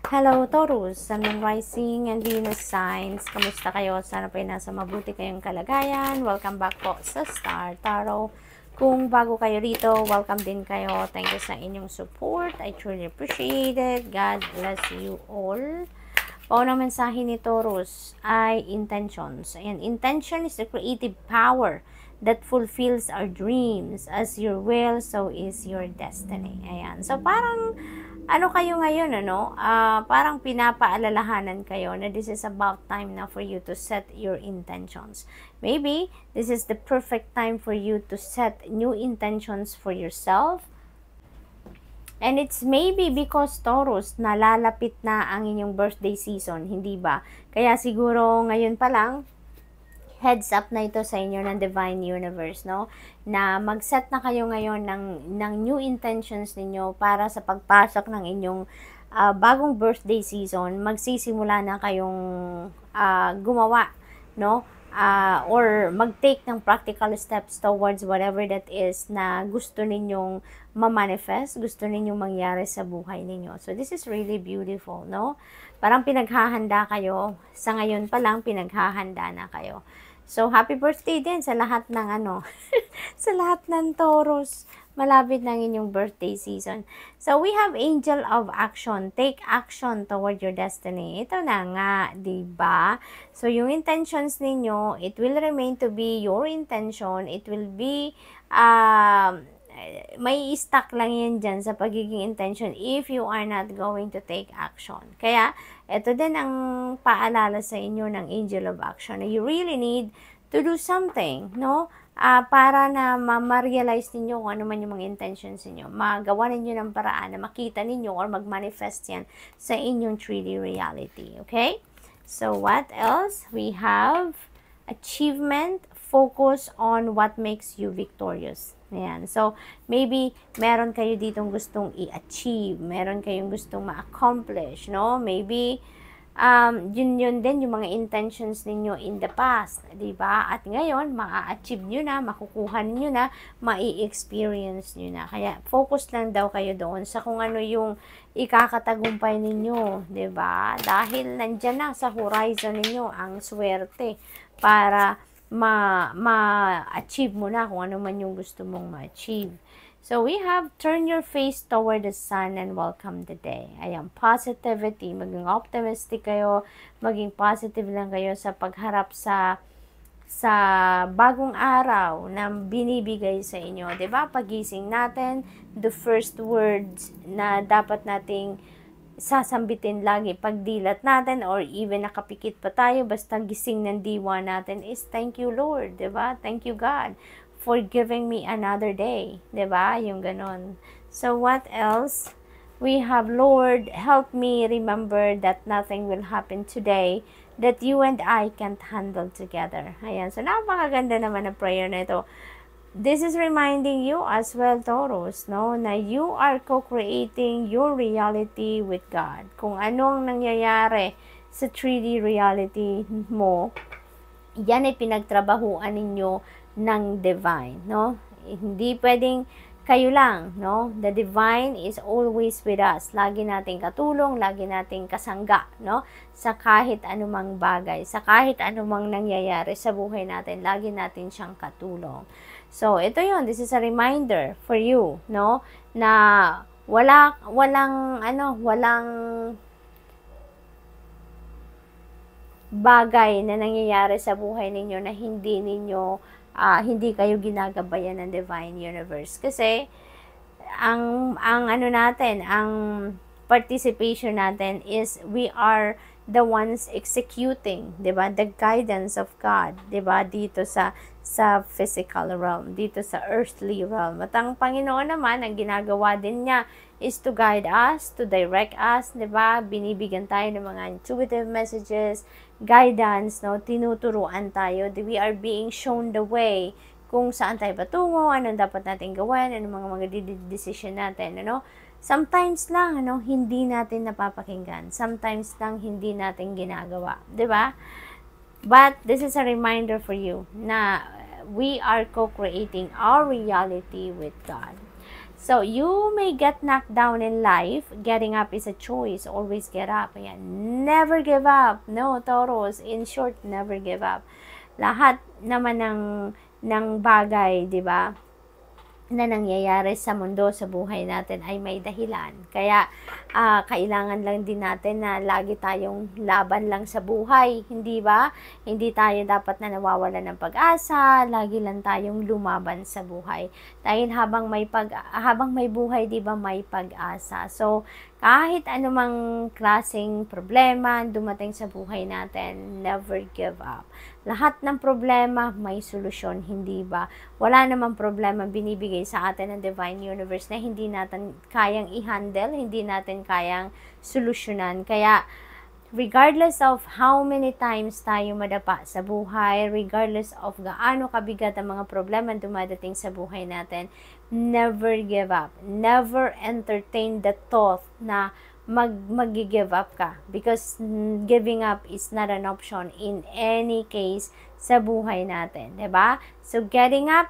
Hello, Taurus, Sun, Moon, Rising, and Venus signs. Kamusta kayo? Sana po ay nasa mabuti kayong kalagayan. Welcome back po sa Star Tarot. Kung bago kayo rito, welcome din kayo. Thank you sa inyong support. I truly appreciate it. God bless you all. Paunang mensahe ni Taurus ay intentions. Ayan, intention is the creative power that fulfills our dreams. As your will, so is your destiny. Ayan. So, parang ano kayo ngayon, parang pinapaalalahanan kayo na this is about time na for you to set your intentions. Maybe this is the perfect time for you to set new intentions for yourself. And it's maybe because Taurus, nalalapit na ang inyong birthday season, hindi ba? Kaya siguro ngayon pa lang, heads up na ito sa inyo ng Divine Universe, no? Na mag-set na kayo ngayon ng new intentions ninyo para sa pagpasok ng inyong bagong birthday season. Magsisimula na kayong gumawa, no? Or mag-take ng practical steps towards whatever that is na gusto ninyong ma-manifest, gusto ninyong mangyari sa buhay ninyo. So, this is really beautiful, no? Parang pinaghahanda kayo. Sa ngayon pa lang, pinaghahanda na kayo. So, happy birthday din sa lahat ng sa lahat ng Taurus. Malapit ng inyong birthday season. So, we have Angel of Action. Take action toward your destiny. Ito na nga, diba? So, yung intentions ninyo, it will remain to be your intention. It will be, may stuck lang yan dyan sa pagiging intention if you are not going to take action. Kaya, ito din ang paalala sa inyo ng Angel of Action na you really need to do something, no? Para na ma-realize ninyo kung ano man yung mga intentions ninyo. Magawa ninyo ng paraan na makita ninyo or mag-manifest yan sa inyong 3D reality. Okay? So, what else? We have achievement, focus on what makes you victorious. Ayan. So, maybe meron kayo ditong gustong i-achieve, meron kayong gustong ma-accomplish, no? Maybe yun din yung mga intentions ninyo in the past, 'di ba? At ngayon, ma-achieve niyo na, makukuha niyo na, mai-experience niyo na. Kaya focus lang daw kayo doon sa kung ano yung ikakatagumpay ninyo, 'di ba? Dahil nandiyan na sa horizon ninyo ang swerte para ma-achieve mo na kung ano man yung gusto mong ma-achieve. So, we have turn your face toward the sun and welcome the day. Ayan, positivity. Maging optimistic kayo. Maging positive lang kayo sa pagharap sa bagong araw na binibigay sa inyo. 'Di ba? Pagising natin, the first words na dapat nating sasambitin lagi pagdilat natin or even nakapikit pa tayo basta gising ng diwa natin is thank you Lord, 'di ba? Thank you God for giving me another day, 'di ba? Yung ganon. So what else? We have Lord, help me remember that nothing will happen today that you and I can't handle together. Ayan. So napakaganda naman na prayer na ito. This is reminding you as well, Taurus, no, na you are co-creating your reality with God. Kung anong nangyayari sa 3D reality mo, yan ay pinagtrabahuan ninyo ng divine, no? Hindi pwedeng kayo lang, no? The divine is always with us. Lagi nating katulong, lagi nating kasangga, no? Sa kahit anumang bagay, sa kahit anumang nangyayari sa buhay natin, lagi natin siyang katulong. So, ito yun. This is a reminder for you, no? Na walang bagay na nangyayari sa buhay ninyo na hindi kayo ginagabayan ng Divine Universe. Kasi, ang participation natin is we are the ones executing, 'di ba? The guidance of God, 'di ba? Dito sa physical realm, dito sa earthly realm. At ang Panginoon naman, ang ginagawa din niya is to guide us, to direct us, 'di ba? Binibigyan tayo ng mga intuitive messages, guidance, no? Tinuturuan tayo. We are being shown the way kung saan tayo patungo, anong dapat natin gawin, anong mga decision natin, ano? Sometimes lang, hindi natin napapakinggan. Sometimes lang hindi natin ginagawa. 'Di ba? But this is a reminder for you na we are co-creating our reality with God. So, you may get knocked down in life. Getting up is a choice. Always get up. Ayan. Never give up. No, Taurus. In short, never give up. Lahat naman ng bagay, di ba, na nangyayari sa mundo, sa buhay natin ay may dahilan. Kaya, kailangan lang din natin na lagi tayong laban lang sa buhay. Hindi ba? Hindi tayo dapat na nawawalan ng pag-asa. Lagi lang tayong lumaban sa buhay. Dahil habang may buhay, di ba, may pag-asa. So, kahit anumang klaseng problema dumating sa buhay natin, never give up. Lahat ng problema may solusyon, hindi ba? Wala namang problema binibigay sa atin ng Divine Universe na hindi natin kayang i-handle, hindi natin kayang solusyonan. Kaya, regardless of how many times tayo madapa sa buhay, regardless of gaano kabigat ang mga problema dumadating sa buhay natin, never give up. Never entertain the thought na mag-give up ka, because giving up is not an option in any case sa buhay natin, 'di ba? So getting up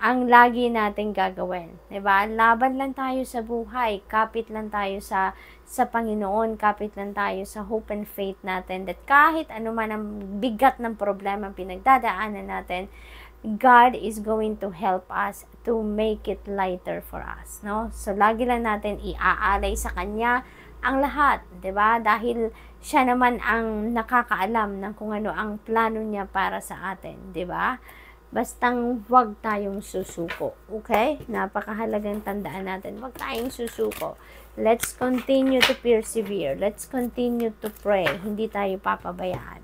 ang lagi nating gagawin, 'di ba? Laban lang tayo sa buhay, kapit lang tayo sa Panginoon, kapit lang tayo sa hope and faith natin that kahit ano man ang bigat ng problema pinagdadaanan natin, God is going to help us to make it lighter for us, no? So, lagi lang natin iaalay sa Kanya ang lahat, 'di ba? Dahil siya naman ang nakakaalam ng kung ano ang plano niya para sa atin, 'di ba? Bastang wag tayong susuko, okay? Napakahalagang tandaan natin, wag tayong susuko. Let's continue to persevere. Let's continue to pray. Hindi tayo papabayaan.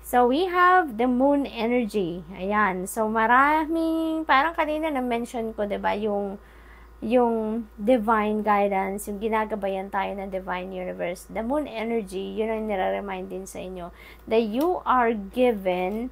So, we have the moon energy. Ayan. So, maraming, parang kanina na-mention ko, diba, yung divine guidance, yung ginagabayan tayo ng Divine Universe. The moon energy, yun ang nire-remind din sa inyo that you are given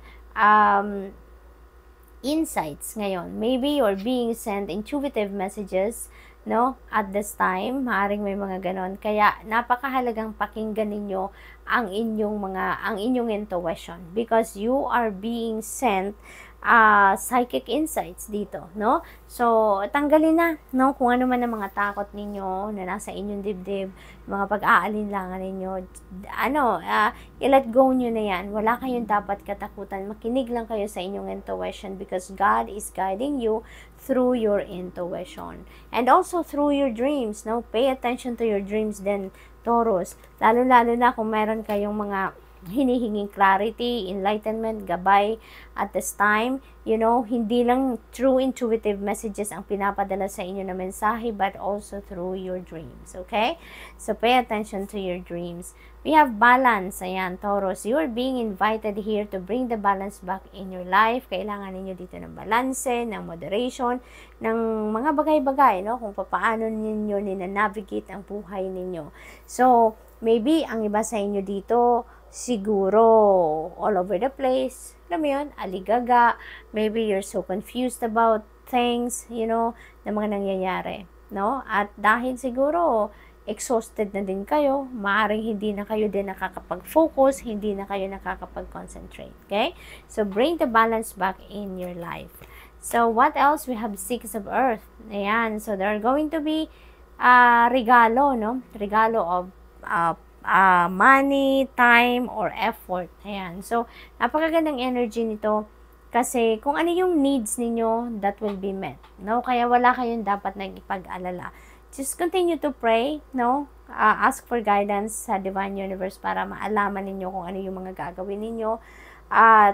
insights ngayon. Maybe you're being sent intuitive messages, no? At this time, maaaring may mga ganon. Kaya, napakahalagang pakinggan ninyo ang inyong intuition, because you are being sent psychic insights dito, no? So, tanggalin na, no? Kung ano man ang mga takot ninyo na nasa inyong dibdib, mga pag-aalinlangan ninyo, i-let go nyo na yan. Wala kayong dapat katakutan. Makinig lang kayo sa inyong intuition, because God is guiding you through your intuition. And also through your dreams, no? Pay attention to your dreams then, Taurus. Lalo-lalo na kung meron kayong mga hinihinging clarity, enlightenment, gabay at this time, hindi lang true intuitive messages ang pinapadala sa inyo na mensahe, but also through your dreams, okay? So, pay attention to your dreams. We have balance. Ayan, Taurus, you are being invited here to bring the balance back in your life. Kailangan ninyo dito ng balanse, ng moderation, ng mga bagay-bagay, no? Kung paano ninyo nina-navigate ang buhay ninyo. So, maybe ang iba sa inyo dito, siguro all over the place, alam mo yun, aligaga, maybe you're so confused about things, na mga nangyayari, no? At dahil siguro exhausted na din kayo, maaaring hindi na kayo din nakakapag-focus, hindi na kayo nakakapag-concentrate, okay? So, bring the balance back in your life. So, what else? We have Six of Earth. Ayan, so there are going to be regalo, no? Regalo of money, time, or effort. Ayan. So, napakagandang energy nito kasi kung ano yung needs ninyo, that will be met. No? Kaya wala kayong dapat nag-ipag-alala. Just continue to pray, no? Ask for guidance sa Divine Universe para maalaman ninyo kung ano yung mga gagawin ninyo.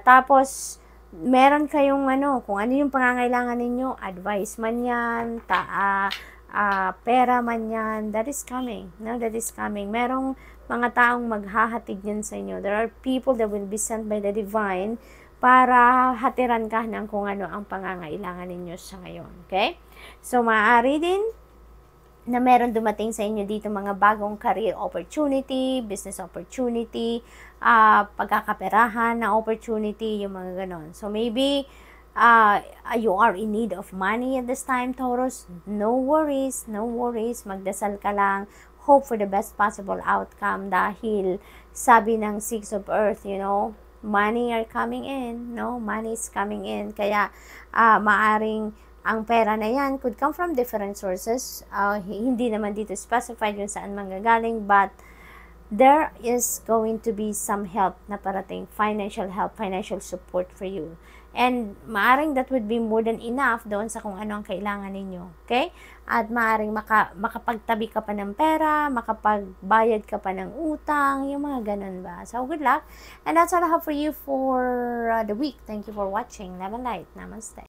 Tapos, meron kayong kung ano yung pangangailangan ninyo, advice man yan, pera man yan, that is coming. No? That is coming. Merong mga taong maghahatid yan sa inyo. There are people that will be sent by the Divine para hatiran ka ng kung ano ang pangangailangan ninyo sa ngayon. Okay? So, maaari din na meron dumating sa inyo dito mga bagong career opportunity, business opportunity, pagkakaperahan na opportunity, yung mga ganon. So, maybe you are in need of money at this time, Taurus. No worries, no worries. Magdasal ka lang. Hope for the best possible outcome dahil sabi ng Six of Earth, money are coming in, no? Money is coming in. Kaya, maaring Ang pera na yan could come from different sources. Hindi naman dito specified yung saan manggagaling, but there is going to be some help na parating, financial help, financial support for you. And maaring that would be more than enough doon sa kung ano ang kailangan ninyo. Okay? At maaring makapagtabi ka pa ng pera, makapagbayad ka pa ng utang, yung mga ganun ba. So, good luck. And that's all I have for you for the week. Thank you for watching. Love and light. Namaste.